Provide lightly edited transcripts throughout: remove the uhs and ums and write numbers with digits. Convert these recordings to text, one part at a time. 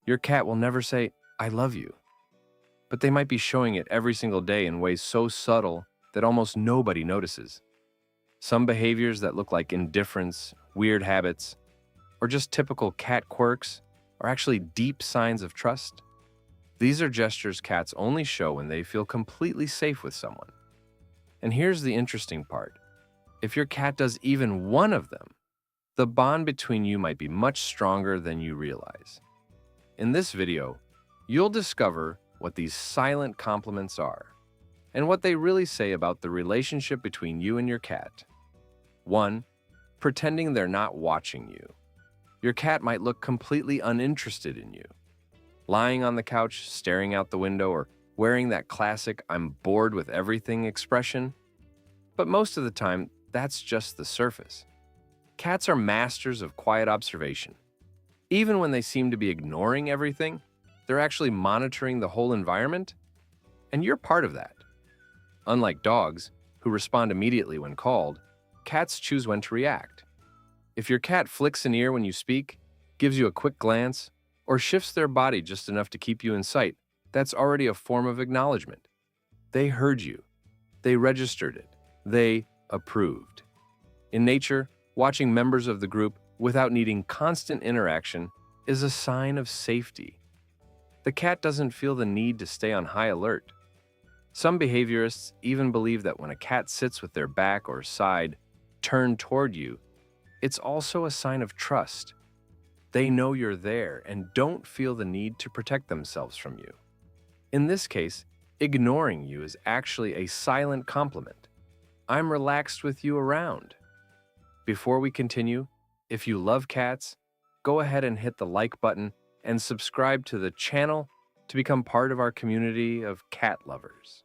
Your cat will never say, "I love you," but they might be showing it every single day in ways so subtle that almost nobody notices. Some behaviors that look like indifference, weird habits, or just typical cat quirks are actually deep signs of trust. These are gestures cats only show when they feel completely safe with someone. And here's the interesting part. If your cat does even one of them, the bond between you might be much stronger than you realize. In this video, you'll discover what these silent compliments are and what they really say about the relationship between you and your cat. 1. Pretending they're not watching you. Your cat might look completely uninterested in you, lying on the couch, staring out the window, or wearing that classic "I'm bored with everything" expression. But most of the time, that's just the surface. Cats are masters of quiet observation. Even when they seem to be ignoring everything, they're actually monitoring the whole environment, and you're part of that. Unlike dogs, who respond immediately when called, cats choose when to react. If your cat flicks an ear when you speak, gives you a quick glance, or shifts their body just enough to keep you in sight, that's already a form of acknowledgement. They heard you. They registered it. They approved. In nature, watching members of the group without needing constant interaction is a sign of safety. The cat doesn't feel the need to stay on high alert. Some behaviorists even believe that when a cat sits with their back or side turned toward you, it's also a sign of trust. They know you're there and don't feel the need to protect themselves from you. In this case, ignoring you is actually a silent compliment. I'm relaxed with you around. Before we continue, if you love cats, go ahead and hit the like button and subscribe to the channel to become part of our community of cat lovers.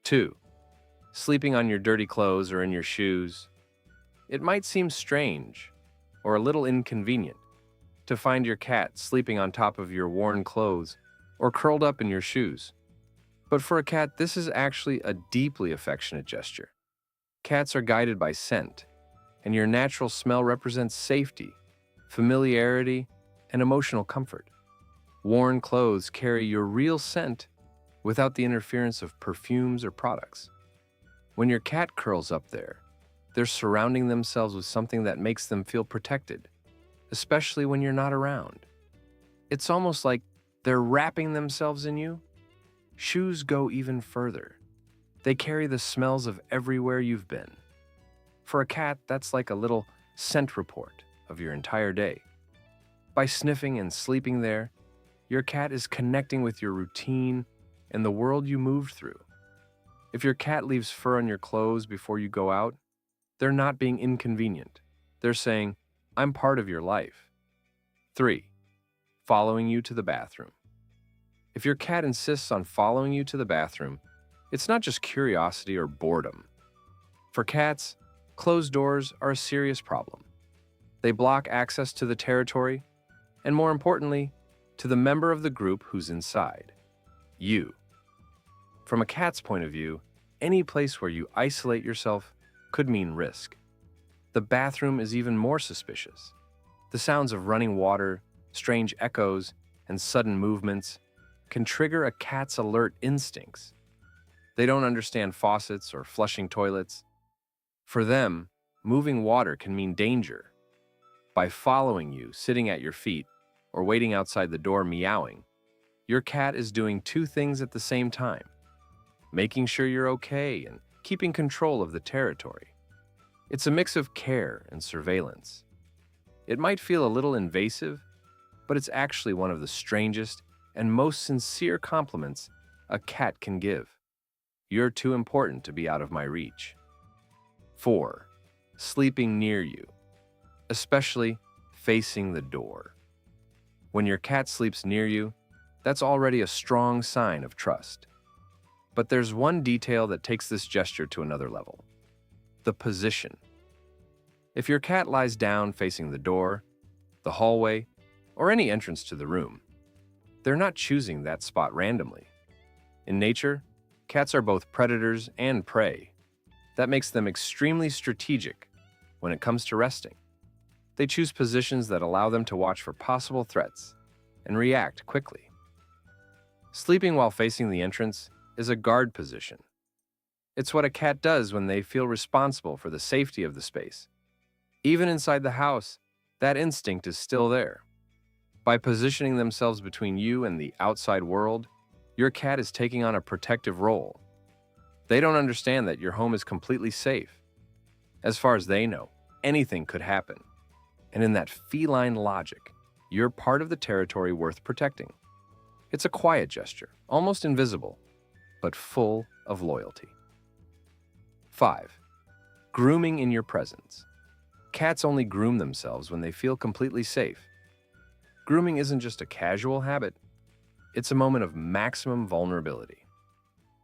2. Sleeping on your dirty clothes or in your shoes. It might seem strange or a little inconvenient to find your cat sleeping on top of your worn clothes or curled up in your shoes. But for a cat, this is actually a deeply affectionate gesture. Cats are guided by scent, and your natural smell represents safety, familiarity, and emotional comfort. Worn clothes carry your real scent without the interference of perfumes or products. When your cat curls up there, they're surrounding themselves with something that makes them feel protected, especially when you're not around. It's almost like they're wrapping themselves in you. Shoes go even further. They carry the smells of everywhere you've been. For a cat, that's like a little scent report of your entire day. By sniffing and sleeping there, your cat is connecting with your routine and the world you moved through. If your cat leaves fur on your clothes before you go out, they're not being inconvenient. They're saying, "I'm part of your life." 3. Following you to the bathroom. If your cat insists on following you to the bathroom, it's not just curiosity or boredom. For cats, closed doors are a serious problem. They block access to the territory, and more importantly, to the member of the group who's inside, you. From a cat's point of view, any place where you isolate yourself could mean risk. The bathroom is even more suspicious. The sounds of running water, strange echoes, and sudden movements can trigger a cat's alert instincts. They don't understand faucets or flushing toilets. For them, moving water can mean danger. By following you, sitting at your feet, or waiting outside the door meowing, your cat is doing two things at the same time: making sure you're okay and keeping control of the territory. It's a mix of care and surveillance. It might feel a little invasive, but it's actually one of the strangest and most sincere compliments a cat can give. You're too important to be out of my reach. 4. Sleeping near you, especially facing the door. When your cat sleeps near you, that's already a strong sign of trust. But there's one detail that takes this gesture to another level: the position. If your cat lies down facing the door, the hallway, or any entrance to the room, they're not choosing that spot randomly. In nature, cats are both predators and prey. That makes them extremely strategic when it comes to resting. They choose positions that allow them to watch for possible threats, and react quickly. Sleeping while facing the entrance is a guard position. It's what a cat does when they feel responsible for the safety of the space. Even inside the house, that instinct is still there. By positioning themselves between you and the outside world, your cat is taking on a protective role. They don't understand that your home is completely safe. As far as they know, anything could happen. And in that feline logic, you're part of the territory worth protecting. It's a quiet gesture, almost invisible, but full of loyalty. 5. Grooming in your presence. Cats only groom themselves when they feel completely safe. Grooming isn't just a casual habit, it's a moment of maximum vulnerability.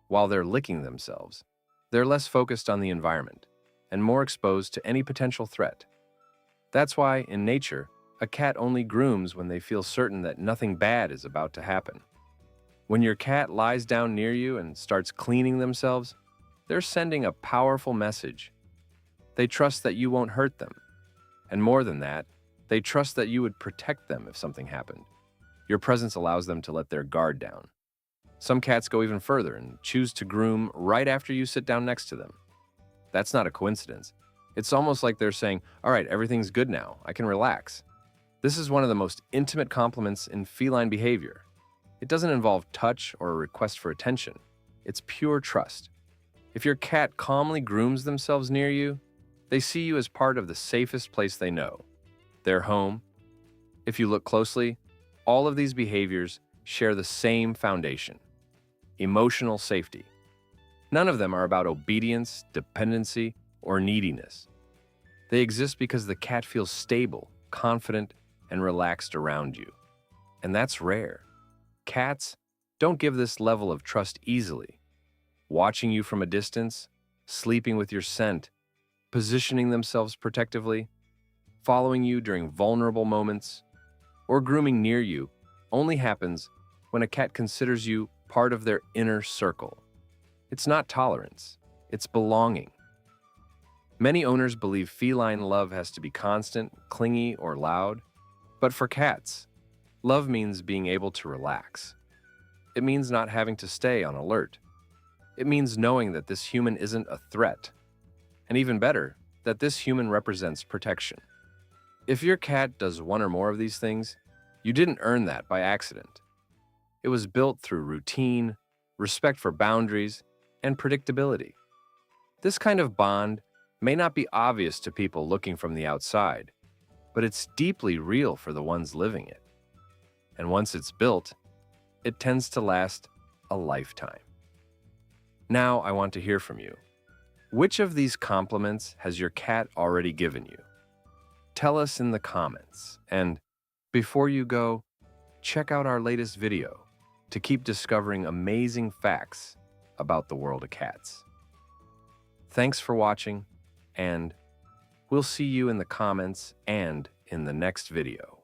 While they're licking themselves, they're less focused on the environment and more exposed to any potential threat. That's why, in nature, a cat only grooms when they feel certain that nothing bad is about to happen. When your cat lies down near you and starts cleaning themselves, they're sending a powerful message. They trust that you won't hurt them. And more than that, they trust that you would protect them if something happened. Your presence allows them to let their guard down. Some cats go even further and choose to groom right after you sit down next to them. That's not a coincidence. It's almost like they're saying, "All right, everything's good now. I can relax." This is one of the most intimate compliments in feline behavior. It doesn't involve touch or a request for attention. It's pure trust. If your cat calmly grooms themselves near you, they see you as part of the safest place they know, their home. If you look closely, all of these behaviors share the same foundation: emotional safety. None of them are about obedience, dependency, or neediness. They exist because the cat feels stable, confident, and relaxed around you. And that's rare. Cats don't give this level of trust easily. Watching you from a distance, sleeping with your scent, positioning themselves protectively, following you during vulnerable moments, or grooming near you only happens when a cat considers you part of their inner circle. It's not tolerance, it's belonging. Many owners believe feline love has to be constant, clingy, or loud, but for cats, love means being able to relax. It means not having to stay on alert. It means knowing that this human isn't a threat, and even better, that this human represents protection. If your cat does one or more of these things, you didn't earn that by accident. It was built through routine, respect for boundaries, and predictability. This kind of bond may not be obvious to people looking from the outside, but it's deeply real for the ones living it. And once it's built, it tends to last a lifetime. Now I want to hear from you. Which of these compliments has your cat already given you? Tell us in the comments. And before you go, check out our latest video to keep discovering amazing facts about the world of cats. Thanks for watching, and we'll see you in the comments and in the next video.